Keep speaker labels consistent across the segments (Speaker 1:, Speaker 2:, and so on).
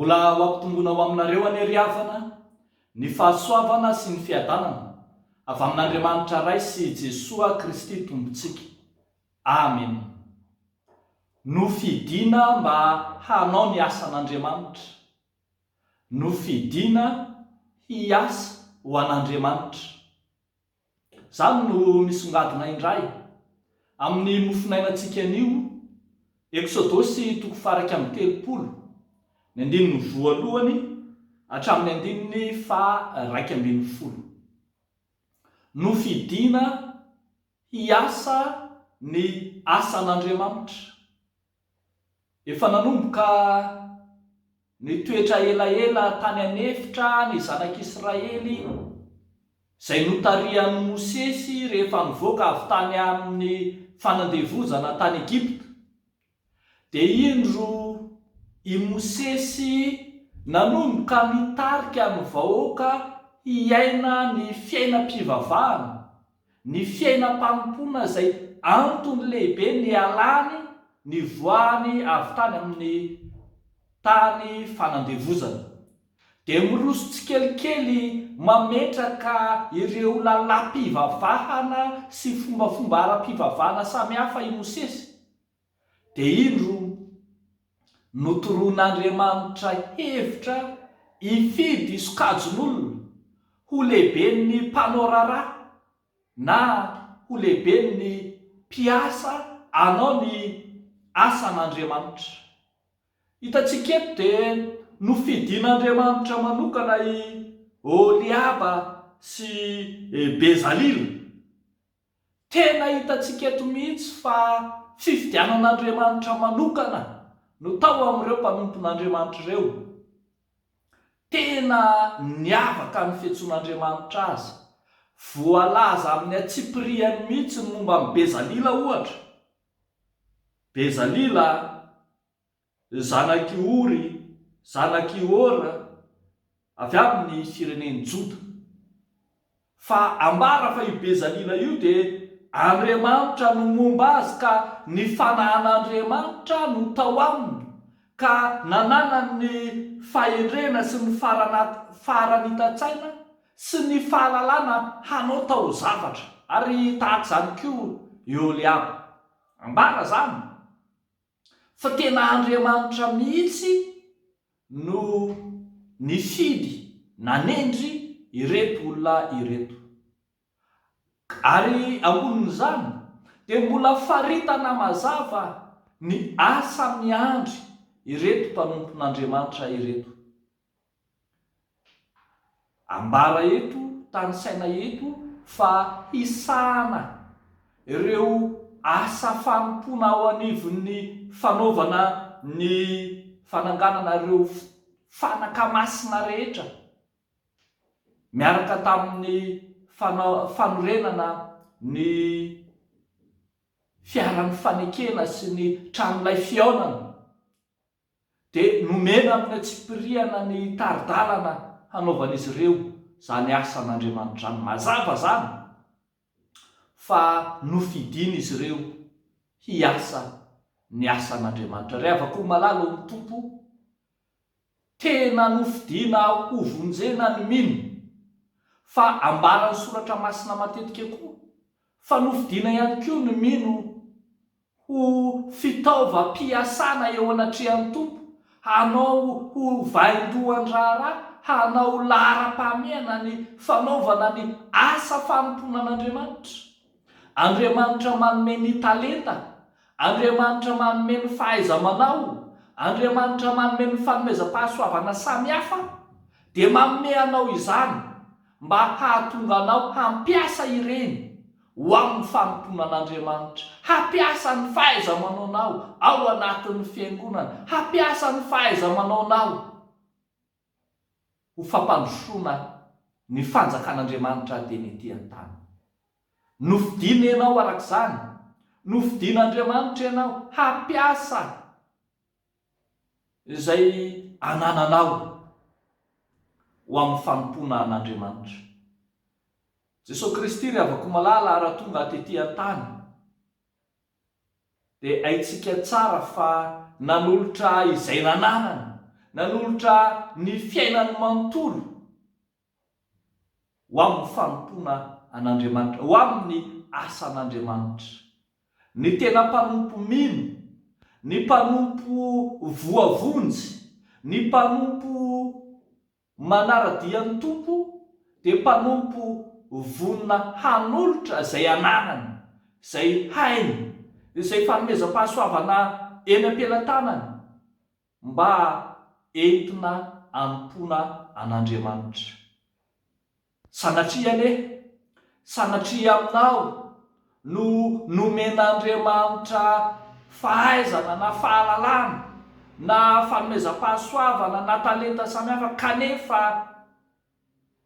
Speaker 1: Mbola ho ampitongona ho aminareo any havana ny fahasoavana sy ny fiadanana avy amin'Andriamanitra ray sy Jesoa Kristy tompontsika. Amen. No fidiana mba hanao ny asan'Andriamanitra. No fidiana hiasa ho an'Andriamanitra. Zany no misongadina indray amin'ny mofinainantsika anio Eksodosy 3:30 ny andininy voalohany hatramin'ny andininy 2:20. No fidiana hiasa ny asan'Andriamanitra. Efa nanomboka ny toetra elaela tany anefitra ny zanak'Israely izay notarian'i Mosesy rehefa nivoaka avy tany amin'ny fanandevozana tany Egipta. Dia indro i Mosesy nanomboka nitarika ny vahoaka hiaina ny fiainam-pivavahana, ny fiainam-panompona izay antony lehibe ny alany ny voany avy tany amin'ny tany fanandevozana. Dia miroso tsikelikely mametraka ireo lalampivavahana sy fombafomba ara-pivavahana samihafa i Mosesy. Dia indro notoroan'Andriamanitra hevitra hifidy sokajin'olona ho lehiben'ny mpanao raharaha na ho lehiben'ny mpiasa anao ny asan'Andriamanitra. Hitantsika eto dia nofidian'Andriamanitra manokana i Oliaba sy Bezalila. Tena hitantsika eto mihitsy fa fifidianan'Andriamanitra manokana no tao amin'ireo mpanompon'Andriamanitra ireo. Tena niavaka ny fiantsoan'Andriamanitra azy. Voalaza amin'ny atsipiriany mihitsy ny momba amin'ny Bezalila ohatra. Bezalila zanaky Ory, zanaky Hora, avy amin'ny firenen'i Joda. Fa ambara fa io Bezalila io dia Andriamanitra no momba azy ka ny fanahan'Andriamanitra no tao aminy ka nanana ny fahendrena sy ny faranita-tsaina sy ny fahalalana hanao tao zavatra. Ary tahaka izany koa i Oliaba. Ambara zany fa tena Andriamanitra mihitsy no nifidy nanendry ireto olona ireto. Ary ambonin'izany dia mbola faritana mazava ny asa miandry ireto mpanompon'Andriamanitra ireto. Ambara eto tany saina eto fa hisahana ireo asa fanompona ao anivon'ny fanaovana ny fananganana ireo fanaka masina rehetra miaraka tamin'ny fanorenana ny fiaran'ny fanekena sy ny tranolay fiaonana. Dia nomena amin'ny atsipiriana ny taridalana hanaovan'izy ireo zany asan'Andriamanitra zany. Mazava zany fa nofidiana izy ireo hiasa ny asan'Andriamanitra. Rehefa koa malala ny tompo, tena nofidiana ho vonjena ny mino. Fa ambaran'ny soratra masina matetika koa fa nofidiana ihany koa ny mino ho fitaovam-piasana eo anatrehan'ny tompo, hanao ho vaindohan-draharaha, hanao lahara-pahamehana ny fanaovana ny asa fanomponan'Andriamanitra. Andriamanitra manome ny talenta, Andriamanitra manome ny fahaiza-manao, Andriamanitra manome ny fanomezam-pahasoavana samihafa, dia manome anao izany mba hahatonga anao hampiasa ireny ho amin'ny fanomponan'Andriamanitra, hampiasa ny fahaiza-manaonao ao anatin'ny fiangonana, hampiasa ny fahaiza-manaonao ho fampandrosoana ny fanjakan'Andriamanitra teny ety an-tany. Nofidiana ianao arak'izany, nofidian'Andriamanitra ianao hampiasa izay anananao ho amin'ny fanompona an'Andriamanitra. Jesosy Kristy rehavako malala raha tonga atetỳ an-tany dia haitsika tsara fa nanolotra izay nananany nanolotra ny fiainany manontolo ho amin'ny fanompona an'Andriamanitra, ho amin'ny asan'Andriamanitra. Ny tena mpanompo mino, ny mpanompo voavonjy, ny mpanompo manaradian'ny tompo dia mpanompo vonona hanolotra izay ananany, izay hainy, izay fanomezam-pahasoavana eny am-pelantanany mba entina anompona an'Andriamanitra. Sanatria aminao no nomen'Andriamanitra fahaizana na fahalalana na fanomezam-pahasoavana na talenta samihafa, kanefa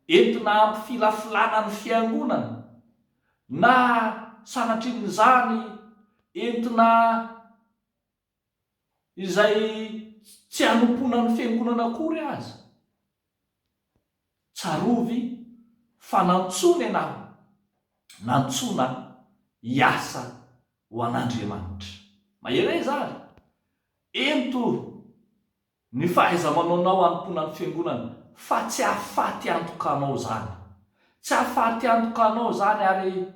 Speaker 1: entina ampifilafilana ny fiangonana, na sanatrian'izany entina izay tsy hanompona ny fiangonana akory aza. Tsarovy fa nantsona ianao, nantsona hiasa ho an'Andriamanitra. Mahery zany, ento ny fahaiza-manaonao hanompoana ny fiangonana, fa tsy hahafaty antokanao zany, tsy hahafaty antokanao zany, ary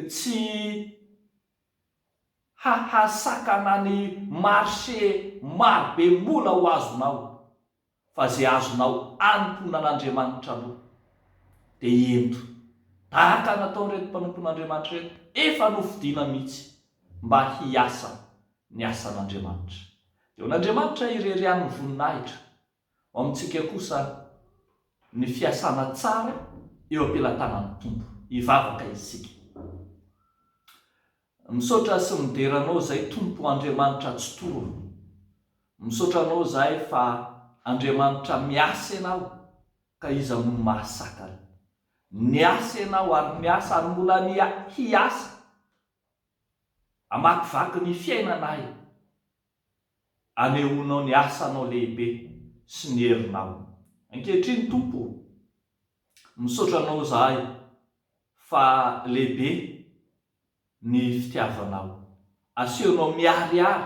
Speaker 1: tsy hahasakana ny marshe marobe mbola ho azonao, fa zay azonao anompona an'Andriamanitra aloha dia ento tahaka nataon'ireto mpanompon'Andriamanitra reto, efa nofidiana mihitsy mba hiasa ny asan'Andriamanitra. Dia n'Andriamanitra irerian'ny voninahitra ao amintsika kosa ny fiasana tsara eo am-pelantanan'ny tompo, hivavaka isika. Misaotra sy mideranao izay tompo Andriamanitra tsy toro. Misaotra anao izay fa Andriamanitra miasa ianao ka iza moa mahasakana. Niasa ianao ary miasa ary mbola hiasa amakivaky ny fiainanay, anehoanao ny asanao lehibe sy ny herinao. Ankehitriny tompo, misaotra anao izahay fa lehibe ny fitiavanao, asehonao miharihary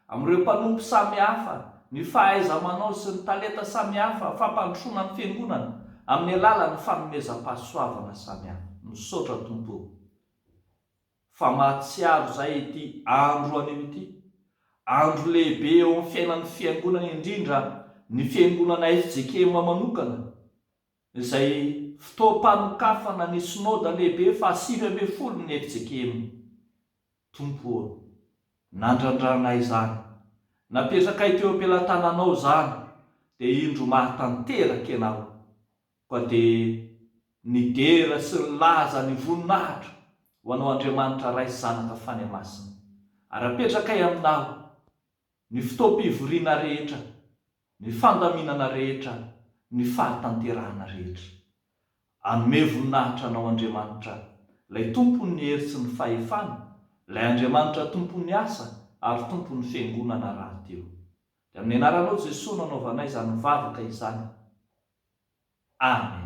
Speaker 1: amin'ireo mpanompo samihafa ny fahaiza-manao sy ny talenta samihafa, fampandrosoana ny fiangonana amin'ny alalan'ny fanomezam-pahasoavana samihafa. Misaotra tompo fa mahatsiaro izay ity andro anio ity, andro lehibe eo amin'ny fiainan'ny fiangonana, indrindra ny fiangonana FJKM manokana, izay fotoam-panokafana ny synôda lehibe fa 5 ny FJKM. Tompo, nandrandrana izany, napetraka teo am-pelantananao zany, dia indro mahatanteraka ianao, ka dia nidera sy nilaza ny voninahitra ho anao Andriamanitra ray sy zanaka fany amasina. Ary apetraka aminao ny fotoam-pivoriana rehetra, ny fandaminana rehetra, ny fahatanterahana rehetra. Anome voninahitra anao Andriamanitra, ilay tompony hery sy ny fahefana, ilay Andriamanitra tompony asa ary tompony fiangonana rahateo. Dia amin'ny anaranao Jesosy nanaovanay izany mivavaka izany. Amen.